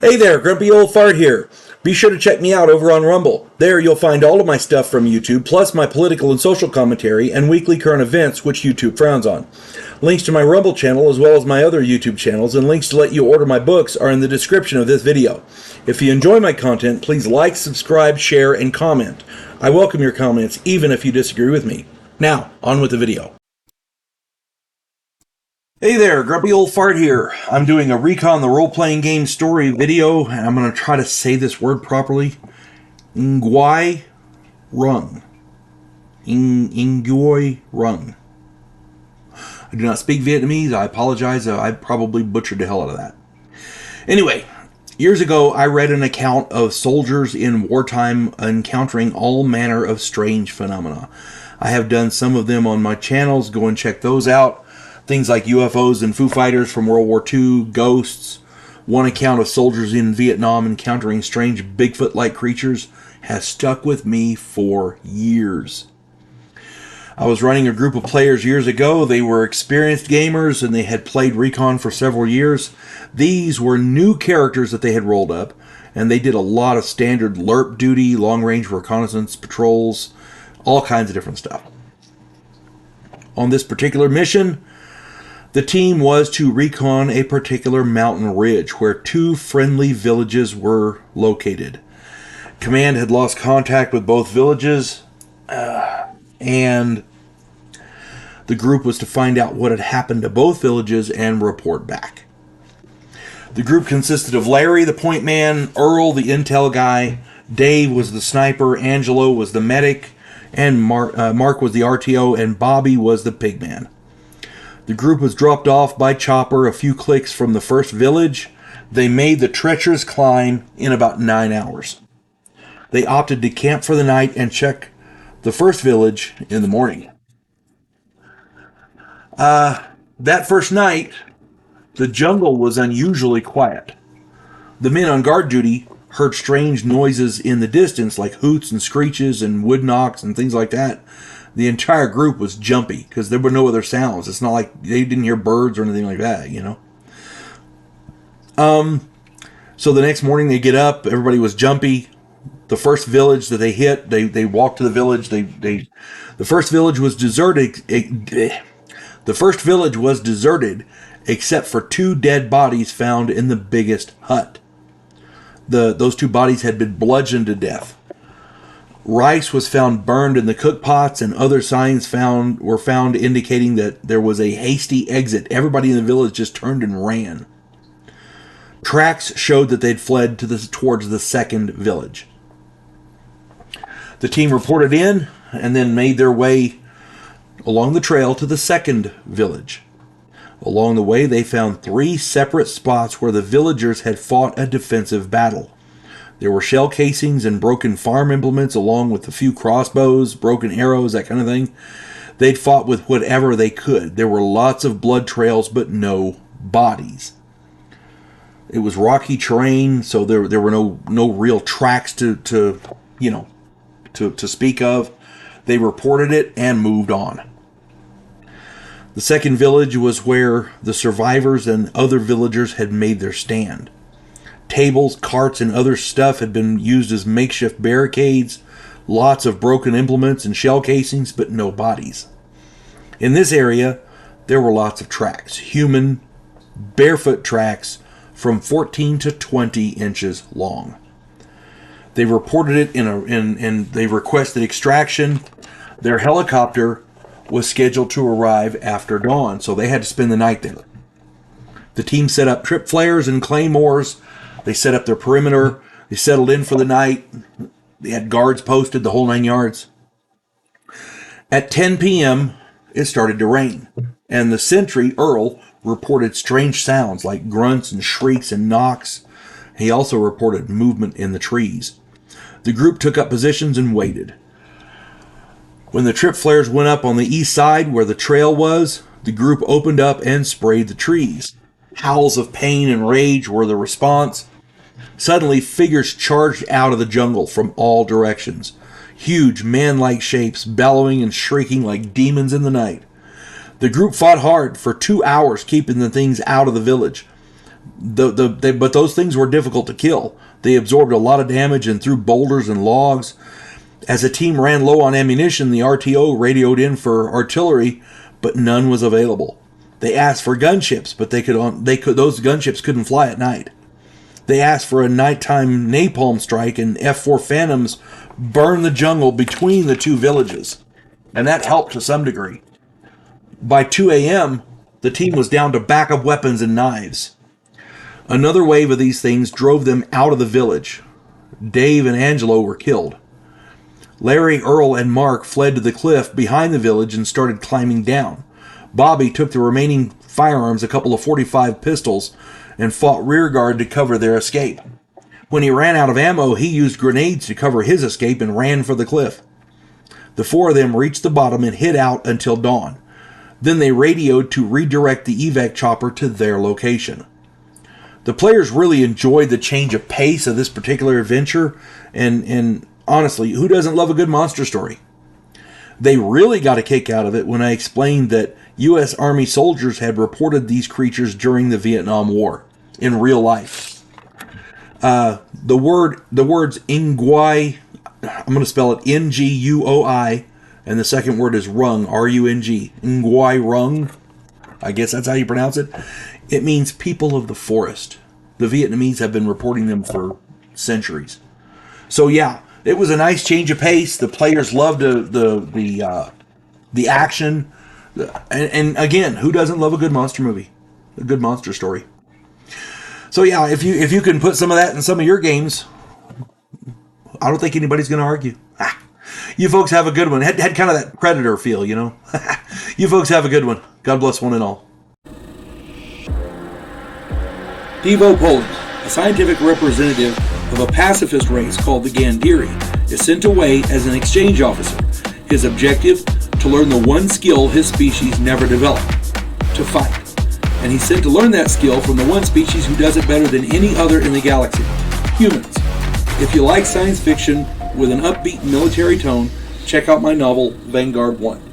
Hey there, Grumpy Old Fart here. Be sure to check me out over on Rumble. There you'll find all of my stuff from YouTube, plus my political and social commentary and weekly current events, which YouTube frowns on. Links to my Rumble channel, as well as my other YouTube channels, and links to let you order my books are in the description of this video. If you enjoy my content, please like, subscribe, share, and comment. I welcome your comments, even if you disagree with me. Now, on with the video. Hey there, Grumpy Old Fart here. I'm doing a Recon the role-playing game story video, and I'm going to try to say this word properly. Nguoi, Rung. Nguoi, Rung. I do not speak Vietnamese. I apologize. I probably butchered the hell out of that. Anyway, years ago, I read an account of soldiers in wartime encountering all manner of strange phenomena. I have done some of them on my channels. Go and check those out. Things like UFOs and Foo Fighters from World War II, ghosts. One account of soldiers in Vietnam encountering strange Bigfoot-like creatures has stuck with me for years. I was running a group of players years ago. They were experienced gamers and they had played Recon for several years. These were new characters that they had rolled up, and they did a lot of standard LRP duty, long-range reconnaissance patrols, all kinds of different stuff. On this particular mission, the team was to recon a particular mountain ridge where two friendly villages were located. Command had lost contact with both villages, and the group was to find out what had happened to both villages and report back. The group consisted of Larry, the point man, Earl, the intel guy, Dave was the sniper, Angelo was the medic, and Mark was the RTO, and Bobby was the pigman. The group was dropped off by chopper a few clicks from the first village. They made the treacherous climb in about 9 hours. They opted to camp for the night and check the first village in the morning. That first night, the jungle was unusually quiet. The men on guard duty heard strange noises in the distance, like hoots and screeches and wood knocks and things like that. The entire group was jumpy because there were no other sounds. It's not like they didn't hear birds or anything like that, you know. So the next morning they get up. Everybody was jumpy. The first village that they hit, they walked to the village. The first village was deserted. The first village was deserted, except for two dead bodies found in the biggest hut. Those two bodies had been bludgeoned to death. Rice was found burned in the cook pots, and other signs were found indicating that there was a hasty exit. Everybody in the village just turned and ran. Tracks showed that they'd fled towards the second village. The team reported in and then made their way along the trail to the second village. Along the way, they found 3 separate spots where the villagers had fought a defensive battle. There were shell casings and broken farm implements, along with a few crossbows, broken arrows, that kind of thing. They'd fought with whatever they could. There were lots of blood trails, but no bodies. It was rocky terrain, so there were no real tracks to speak of. They reported it and moved on. The second village was where the survivors and other villagers had made their stand. Tables, carts, and other stuff had been used as makeshift barricades, lots of broken implements and shell casings, but no bodies. In this area, there were lots of tracks, human, barefoot tracks from 14 to 20 inches long. They reported it and they requested extraction. Their helicopter was scheduled to arrive after dawn, so they had to spend the night there. The team set up trip flares and claymores. They set up their perimeter. They settled in for the night. They had guards posted, the whole 9 yards. At 10 p.m., it started to rain, and the sentry, Earl, reported strange sounds like grunts and shrieks and knocks. He also reported movement in the trees. The group took up positions and waited. When the trip flares went up on the east side where the trail was, the group opened up and sprayed the trees. Howls of pain and rage were the response. Suddenly, figures charged out of the jungle from all directions. Huge, man-like shapes, bellowing and shrieking like demons in the night. The group fought hard for 2 hours, keeping the things out of the village. But those things were difficult to kill. They absorbed a lot of damage and threw boulders and logs. As the team ran low on ammunition, the RTO radioed in for artillery, but none was available. They asked for gunships, but those gunships couldn't fly at night. They asked for a nighttime napalm strike, and F-4 Phantoms burned the jungle between the two villages, and that helped to some degree. By 2 a.m., the team was down to backup weapons and knives. Another wave of these things drove them out of the village. Dave and Angelo were killed. Larry, Earl, and Mark fled to the cliff behind the village and started climbing down. Bobby took the remaining firearms, a couple of .45 pistols, and fought rearguard to cover their escape. When he ran out of ammo, he used grenades to cover his escape and ran for the cliff. The four of them reached the bottom and hid out until dawn. Then they radioed to redirect the evac chopper to their location. The players really enjoyed the change of pace of this particular adventure, and honestly, who doesn't love a good monster story? They really got a kick out of it when I explained that U.S. Army soldiers had reported these creatures during the Vietnam War in real life. The words Nguoi, I'm going to spell it Nguoi, and the second word is Rung, R-U-N-G. Nguoi Rung, I guess that's how you pronounce it. It means people of the forest. The Vietnamese have been reporting them for centuries. So yeah, it was a nice change of pace. The players loved the action. And again, who doesn't love a good monster movie? A good monster story. So yeah, if you can put some of that in some of your games, I don't think anybody's going to argue. You folks have a good one. Had kind of that Predator feel, you know. You folks have a good one. God bless one and all. Devo Poland, a scientific representative of a pacifist race called the Gandhiri, is sent away as an exchange officer. His objective, to learn the one skill his species never developed, to fight. And he's sent to learn that skill from the one species who does it better than any other in the galaxy, humans. If you like science fiction with an upbeat military tone, check out my novel, Vanguard 1.